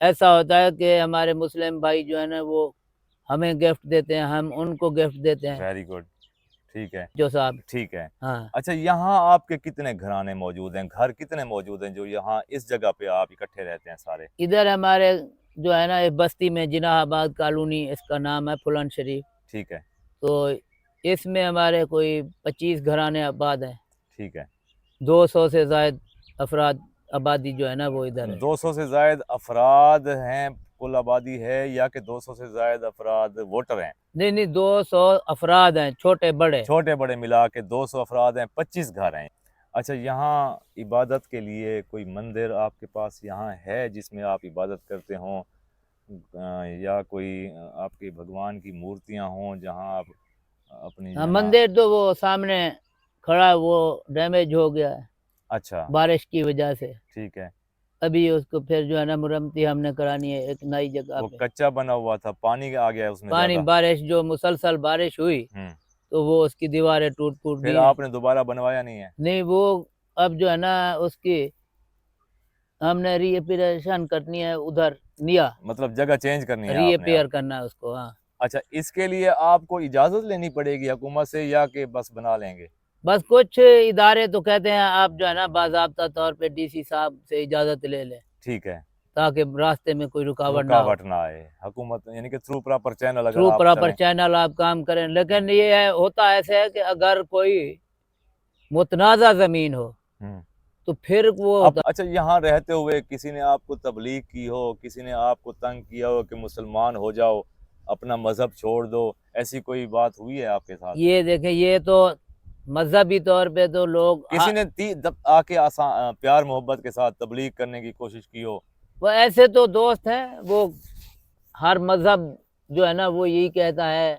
ایسا ہوتا ہے کہ ہمارے مسلم بھائی جو ہے نا وہ ہمیں گفٹ دیتے ہیں, ہم ان کو گفٹ دیتے ہیں. Very good. ٹھیک ہے. جو صاحب. ٹھیک ہے. ہاں. اچھا یہاں آپ کے کتنے گھرانے موجود ہیں, گھر کتنے موجود ہیں جو یہاں اس جگہ پہ آپ اکٹھے رہتے ہیں سارے؟ ادھر ہمارے جو ہے نا ایک بستی میں جناح آباد کالونی, اس کا نام ہے پھولن شریف. ٹھیک ہے. تو اس میں ہمارے کوئی 25 گھرانے آباد ہیں. ٹھیک ہے. 200 سے زائد افراد آبادی جو ہے نا وہ ادھر ہے. 200 سے زائد افراد ہیں کل آبادی ہے, یا کہ 200 سے زائد افراد ووٹر ہیں؟ نہیں نہیں, 200 افراد ہیں, چھوٹے بڑے. چھوٹے بڑے ملا کے 200 افراد ہیں, 25 گھر ہیں. اچھا یہاں عبادت کے لیے کوئی مندر آپ کے پاس یہاں ہے جس میں آپ عبادت کرتے ہوں, یا کوئی آپ کے بھگوان کی مورتیاں ہوں جہاں آپ اپنی ہاں, مندر تو وہ سامنے کھڑا ہے, وہ ڈیمیج ہو گیا ہے اچھا بارش کی وجہ سے. ٹھیک ہے. ابھی اس کو پھر جو ہے نا مرمتی ہم نے کرانی ہے ایک نئی جگہ وہ پہ. کچا بنا ہوا تھا, پانی آ گیا اس میں پانی زیادہ؟ بارش جو مسلسل بارش ہوئی تو وہ اس کی دیواریں ٹوٹ پھر گئی. آپ نے دوبارہ بنوایا نہیں ہے؟ نہیں, وہ اب جو ہے نا اس کی ہم نے ری ایپریشن کرنی ہے ادھر نیا, مطلب جگہ چینج کرنی ہے ری آپ نے؟ ایپیئر کرنا ہے اس کو. ہاں. اچھا اس کے لیے آپ کو اجازت لینی پڑے گی حکومت سے, یا کہ بس بنا لیں گے؟ بس کچھ ادارے تو کہتے ہیں آپ جو ہے نا باضابطہ طور پہ ڈی سی صاحب سے اجازت لے لیں, ٹھیک ہے, تاکہ راستے میں کوئی رکاوٹ نہ آئے. حکومت یعنی کہ تھرو پراپر چینل اگر تھرو آپ پراپر چلیں. چینل آپ کام کریں. لیکن یہ ہوتا ایسے ہے کہ اگر کوئی متنازع زمین ہو تو پھر وہ ہوتا. اچھا یہاں رہتے ہوئے کسی نے آپ کو تبلیغ کی ہو, کسی نے آپ کو تنگ کیا ہو کہ مسلمان ہو جاؤ, اپنا مذہب چھوڑ دو, ایسی کوئی بات ہوئی ہے آپ کے ساتھ؟ یہ دیکھیں, یہ تو مذہبی طور پہ تو لوگ کسی نے آ کے پیار محبت کے ساتھ تبلیغ کرنے کی کوشش کی ہو؟ وہ ایسے تو دوست ہیں, وہ ہر مذہب جو ہے نا وہ یہی کہتا ہے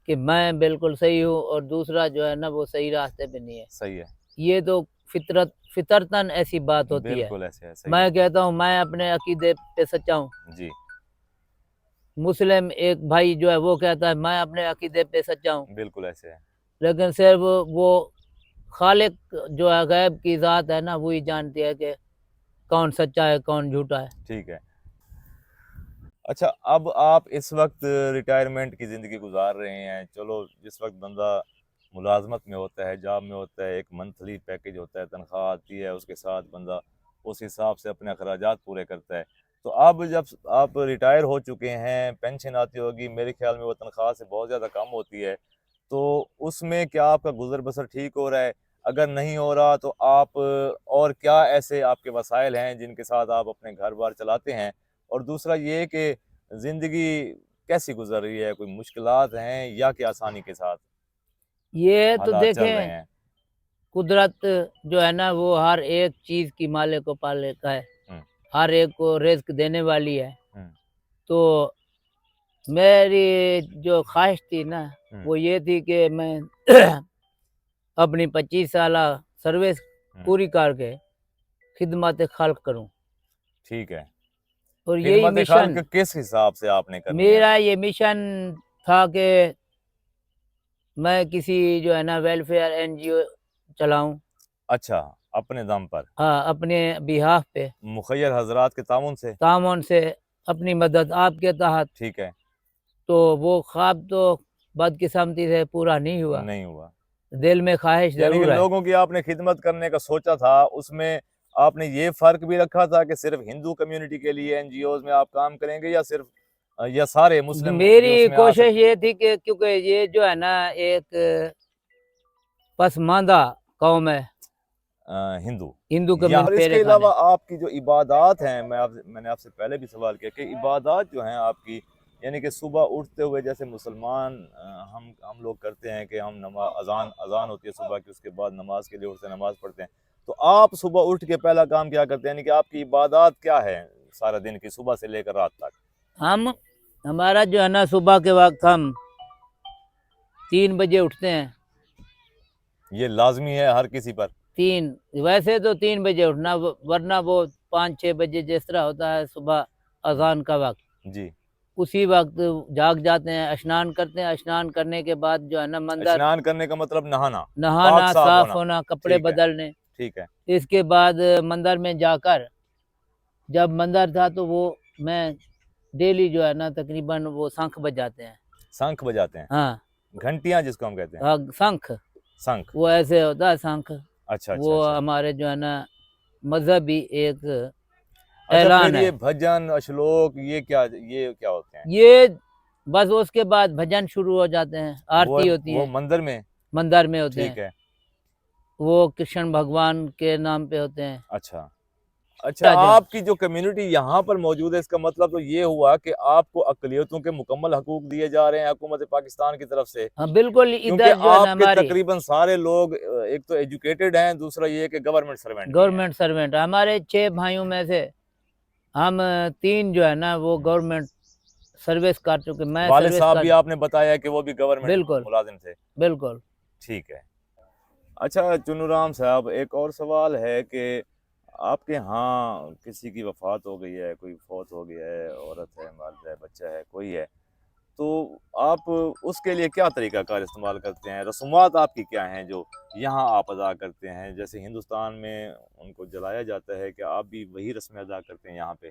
کہ میں بالکل صحیح ہوں, اور دوسرا جو ہے نا وہ صحیح راستے پہ نہیں ہے. صحیح ہے. یہ تو فطرتاً ایسی بات ہوتی ہے. بالکل ایسے ہے. میں کہتا ہوں میں اپنے عقیدے پہ سچا ہوں. جی. مسلم ایک بھائی جو ہے وہ کہتا ہے میں اپنے عقیدے پہ سچا ہوں. بالکل ایسے ہے. لیکن صرف وہ خالق جو ہے غیب کی ذات ہے نا وہی جانتی ہے کہ کون سچا ہے کون جھوٹا ہے. ٹھیک ہے. اچھا اب آپ اس وقت ریٹائرمنٹ کی زندگی گزار رہے ہیں. چلو جس وقت بندہ ملازمت میں ہوتا ہے, جاب میں ہوتا ہے, ایک منتھلی پیکج ہوتا ہے, تنخواہ آتی ہے, اس کے ساتھ بندہ اس حساب سے اپنے اخراجات پورے کرتا ہے. تو اب جب آپ ریٹائر ہو چکے ہیں, پینشن آتی ہوگی, میرے خیال میں وہ تنخواہ سے بہت زیادہ کم ہوتی ہے, تو اس میں کیا آپ کا گزر بسر ٹھیک ہو رہا ہے؟ اگر نہیں ہو رہا تو آپ اور کیا ایسے آپ کے وسائل ہیں جن کے ساتھ آپ اپنے گھر بار چلاتے ہیں؟ اور دوسرا یہ کہ زندگی کیسی گزر رہی ہے, کوئی مشکلات ہیں یا کہ آسانی کے ساتھ یہ تو حالات چل رہے دیکھیں ہیں؟ قدرت جو ہے نا وہ ہر ایک چیز کی مالک و پالک ہے, ہر ایک کو رزق دینے والی ہے. تو میری جو خواہش تھی نا وہ یہ تھی کہ میں اپنی 25 سالہ سروس پوری کر کے خدمت خلق کروں. ٹھیک ہے. اور یہی مشن کس حساب سے آپ نے کرنا ہے؟ میرا یہ مشن تھا کہ میں کسی جو ہے نا ویلفیئر این جی او چلاؤں. اچھا اپنے دم پر؟ ہاں, اپنے بیہاف پہ مخیر حضرات کے تعاون سے اپنی مدد آپ کے تحت. ٹھیک ہے. تو وہ خواب تو بدقسمتی سے پورا نہیں ہوا. دل میں خواہش یعنی کہ ضرور ہے. لوگوں کی آپ نے خدمت کرنے کا سوچا تھا, اس میں آپ نے یہ فرق بھی رکھا تھا کہ صرف ہندو کمیونٹی کے لیے این جی اوز میں آپ کام کریں گے, یا صرف یا سارے مسلم بھی اس میری میں کوشش یہ تھی کہ کیونکہ یہ جو ہے نا ایک پسماندہ قوم ہے ہندو کمیونٹی. اس کے علاوہ آپ کی جو عبادات ہیں, میں نے آپ سے پہلے بھی سوال کیا کہ عبادات جو ہیں آپ کی, یعنی کہ صبح اٹھتے ہوئے جیسے مسلمان ہم لوگ کرتے ہیں کہ ہم اذان ہوتی ہے صبح کی, اس کے بعد نماز کے لیے اٹھتے ہیں, نماز پڑھتے ہیں, تو آپ صبح اٹھ کے پہلا کام کیا کرتے ہیں, یعنی کہ آپ کی عبادات کیا ہے سارا دن کی, صبح سے لے کر رات تک؟ ہمارا جو ہے نا صبح کے وقت ہم 3 بجے اٹھتے ہیں. یہ لازمی ہے ہر کسی پر؟ ویسے تو 3 بجے اٹھنا, ورنہ وہ 5-6 بجے جس طرح ہوتا ہے صبح اذان کا وقت, جی اسی وقت جاگ جاتے ہیں, اشنان کرتے ہیں. اشنان کرنے کے بعد جو ہے نا مندر, اشنان کرنے کا مطلب نہانا, صاف ہونا, کپڑے بدلنے. ٹھیک ہے. اس کے بعد مندر میں جا کر, جب مندر تھا تو وہ میں ڈیلی جو ہے نا تقریباً وہ شنکھ بجاتے ہیں. شنکھ بجاتے ہیں, ہاں گھنٹیاں جس کو ہم کہتے ہیں, شنکھ شنکھ. وہ ایسے ہوتا ہے شنکھ. اچھا اچھا وہ اچھا. ہمارے جو ہے نا مذہبی ایک اچھا اعلان پھر ہے. یہ بھجن اشلوک یہ کیا ہوتے ہیں؟ یہ بس اس کے بعد بھجن شروع ہو جاتے ہیں, آرتی ہوتی وہ ہے مندر میں. مندر میں ہوتے ہیں. ٹھیک ہے. وہ کرشن بھگوان کے نام پہ ہوتے ہیں. اچھا اچھا, آپ کی جو کمیونٹی یہاں پر موجود ہے اس کا مطلب تو یہ ہوا کہ آپ کو اقلیتوں کے مکمل حقوق دیے جا رہے ہیں حکومت پاکستان کی طرف سے, ہاں بالکل. ادھر کیونکہ جو ہے نا آپ کے ہماری تقریباً سارے لوگ ایک تو ایجوکیٹڈ ہیں, دوسرا یہ کہ گورنمنٹ سروینٹ. Government servant. ہمارے 6 بھائیوں میں سے ہم 3 جو ہے نا وہ گورنمنٹ سروس کر چکے. میں والد سروس صاحب کر, بھی آپ نے بتایا کہ وہ بھی گورنمنٹ بالکل ملازم تھے. بالکل. ٹھیک ہے. اچھا چنورام صاحب, ایک اور سوال ہے کہ آپ کے ہاں کسی کی وفات ہو گئی ہے, کوئی فوت ہو گیا ہے, عورت ہے, مرد ہے, بچہ ہے, کوئی ہے, تو آپ اس کے لیے کیا طریقہ کار استعمال کرتے ہیں؟ رسومات آپ کی کیا ہیں جو یہاں آپ ادا کرتے ہیں؟ جیسے ہندوستان میں ان کو جلایا جاتا ہے, کہ آپ بھی وہی رسمیں ادا کرتے ہیں یہاں پہ؟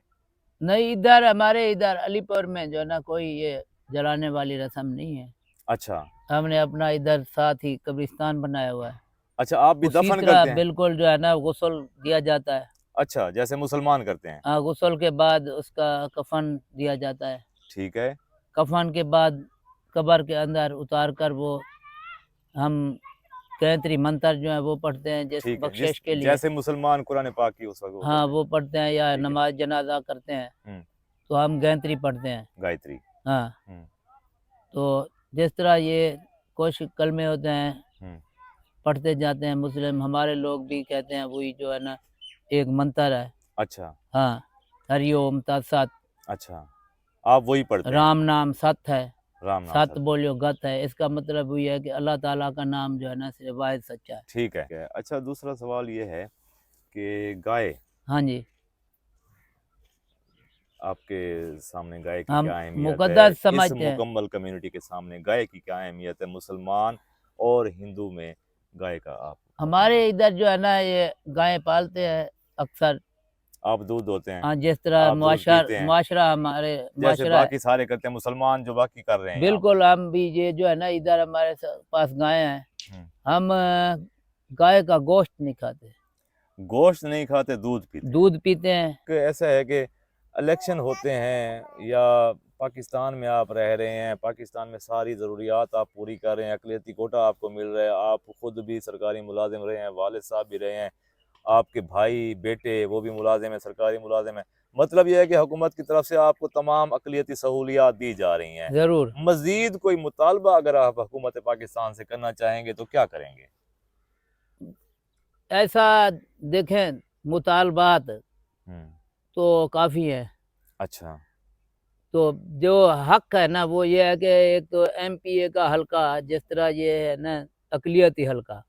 نہیں, ادھر ہمارے ادھر علی پور میں جو ہے نا کوئی یہ جلانے والی رسم نہیں ہے. اچھا ہم نے اپنا ادھر ساتھ ہی قبرستان بنایا ہوا ہے. اچھا, آپ بھی اسی دفن طرح کرتے ہیں؟ بالکل جو ہے نا غسل دیا جاتا ہے. اچھا, جیسے مسلمان کرتے ہیں. ہاں, غسل کے بعد اس کا کفن دیا جاتا ہے. ٹھیک ہے. کفن کے بعد قبر کے اندر اتار کر وہ ہم 33 منتر جو ہیں وہ پڑھتے ہیں جس ٹھیک ہے, بخشش کے لیے. جیسے مسلمان قرآن پاک کی اس وقت ہاں وہ پڑھتے ہیں, یا ٹھیک ہے. نماز جنازہ کرتے ہیں ہوں. تو ہم گائنتری پڑھتے ہیں. گایتری. ہاں, ہوں. تو جس طرح یہ کچھ کلمے ہوتے ہیں ہوں. پڑھتے جاتے ہیں مسلم, ہمارے لوگ بھی کہتے ہیں وہی جو ہے نا ایک منتر ہے. اچھا ہاں, ہری اوم تت. اچھا, آپ وہی پڑھتے ہیں؟ رام نام ست ہے, رام نام ست بولیو گت ہے. اس کا مطلب یہ ہے کہ اللہ تعالیٰ کا نام جو ہے نا صرف واحد سچا ہے. ٹھیک ہے. اچھا, دوسرا سوال یہ ہے کہ گائے, ہاں جی, آپ کے سامنے گائے کی ہم کیا اہمیت ہے؟ مقدس اس سمجھتے ہیں. مکمل کمیونٹی کے سامنے گائے کی کیا اہمیت ہے, مسلمان اور ہندو میں گائے کا؟ آپ ہمارے ادھر جو ہے نا یہ گائے پالتے ہیں اکثر. آپ دودھ دوتے ہیں؟ ہاں, جس طرح آپ دودھ پیتے ہیں معاشرہ ہمارے جیسے معاشرہ ہے. باقی سارے کرتے ہیں, مسلمان جو باقی کر رہے ہیں یہاں بالکل. ہم بھی یہ جو ہے نا ادھر ہمارے پاس گائے ہیں, پر؟ ہم گائے کا گوشت نہیں کھاتے. گوشت نہیں کھاتے, دودھ پیتے ہیں. دودھ پیتے ہیں. کہ ایسا ہے کہ الیکشن ہوتے ہیں یا پاکستان میں آپ رہ رہے ہیں, پاکستان میں ساری ضروریات آپ پوری کر رہے ہیں, اقلیتی کوٹا آپ کو مل رہا ہے, آپ خود بھی سرکاری ملازم رہے ہیں, والد صاحب بھی رہے ہیں, آپ کے بھائی بیٹے وہ بھی ملازم ہیں, سرکاری ملازم ہیں, مطلب یہ ہے کہ حکومت کی طرف سے آپ کو تمام اقلیتی سہولیات دی جا رہی ہیں. ضرور. مزید کوئی مطالبہ اگر آپ حکومت پاکستان سے کرنا چاہیں گے تو کیا کریں گے؟ ایسا دیکھیں, مطالبات تو کافی ہے. اچھا, تو جو حق ہے نا وہ یہ ہے کہ ایک تو ایم پی اے کا حلقہ, جس طرح یہ ہے نا اقلیتی حلقہ,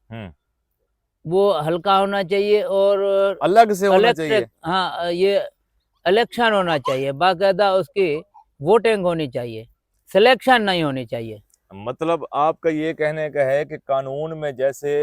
وہ حلقہ ہونا چاہیے, اور الگ سے ہونا چاہیے. ہاں, یہ الیکشن ہونا چاہیے, باقاعدہ اس کی ووٹنگ ہونی چاہیے, سلیکشن نہیں ہونی چاہیے. مطلب آپ کا یہ کہنے کا ہے کہ قانون میں جیسے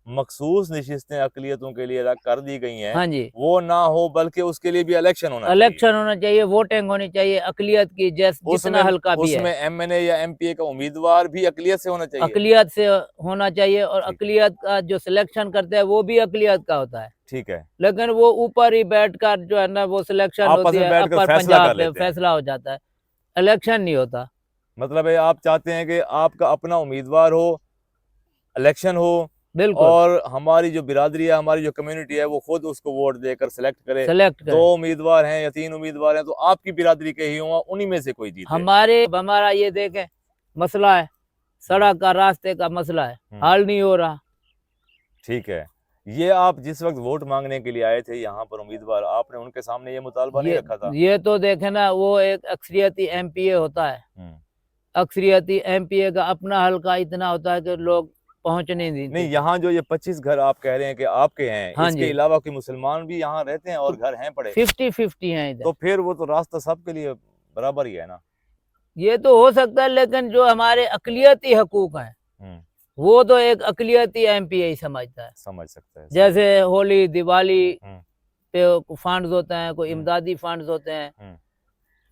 مخصوص نشستیں اقلیتوں کے لیے کر دی گئی ہیں, ہاں جی, وہ نہ ہو بلکہ اس کے لیے بھی الیکشن ہونا چاہیے. الیکشن ہونا چاہیے, ووٹنگ ہونی چاہیے اقلیت کی, جتنا حلقہ بھی اس ہے. میں ایم این اے یا ایم پی اے کا امیدوار بھی اقلیت سے ہونا چاہیے. اقلیت سے ہونا چاہیے, اور ٹھیک ہے. اقلیت کا جو سلیکشن کرتا ہے وہ بھی اقلیت کا ہوتا ہے. ٹھیک ہے. لیکن وہ اوپر ہی بیٹھ کر جو ہے نا وہ سلیکشن آپس ہوتی میں ہے, بیٹھ کر اپر فیصلہ کر پنجاب میں لیتے ہیں. فیصلہ ہو جاتا ہے, الیکشن نہیں ہوتا. مطلب ہے آپ چاہتے ہیں کہ آپ کا اپنا امیدوار ہو, الیکشن ہو, بالکل اور ہماری جو برادری ہے, ہماری جو کمیونٹی ہے, وہ خود اس کو ووٹ دے کر سلیکٹ کرے. سلیکٹ کرے. 2 امیدوار ہیں یا 3 امیدوار ہیں تو آپ کی برادری کے ہی ہوں, انہی میں سے کوئی جیتے. ہمارا یہ دیکھیں مسئلہ ہے, سڑک کا, راستے کا مسئلہ ہے, حل نہیں ہو رہا. ٹھیک ہے. یہ آپ جس وقت ووٹ مانگنے کے لیے آئے تھے یہاں پر امیدوار, آپ نے ان کے سامنے یہ مطالبہ نہیں رکھا تھا؟ یہ تو دیکھیں نا, وہ ایک اکثریتی ایم پی اے ہوتا ہے, اکثریتی ایم پی اے کا اپنا حلقہ اتنا ہوتا ہے کہ لوگ پہنچ نہیں دیتے. نہیں, یہاں جو یہ 25 گھر آپ کہہ رہے ہیں کہ آپ کے ہیں, ہاں اس کے جی, علاوہ کوئی مسلمان بھی یہاں رہتے ہیں اور گھر ہیں پڑے؟ 50-50 ہیں ادھر. تو پھر وہ تو راستہ سب کے لیے برابر ہی ہے نا. یہ تو ہو سکتا ہے, لیکن جو ہمارے اقلیتی حقوق ہیں وہ تو ایک اقلیتی ایم پی اے سمجھتا ہے. سمجھ سکتا ہے. جیسے ہولی دیوالی پہ فنڈز ہوتے ہیں, کوئی امدادی فنڈز ہوتے ہیں,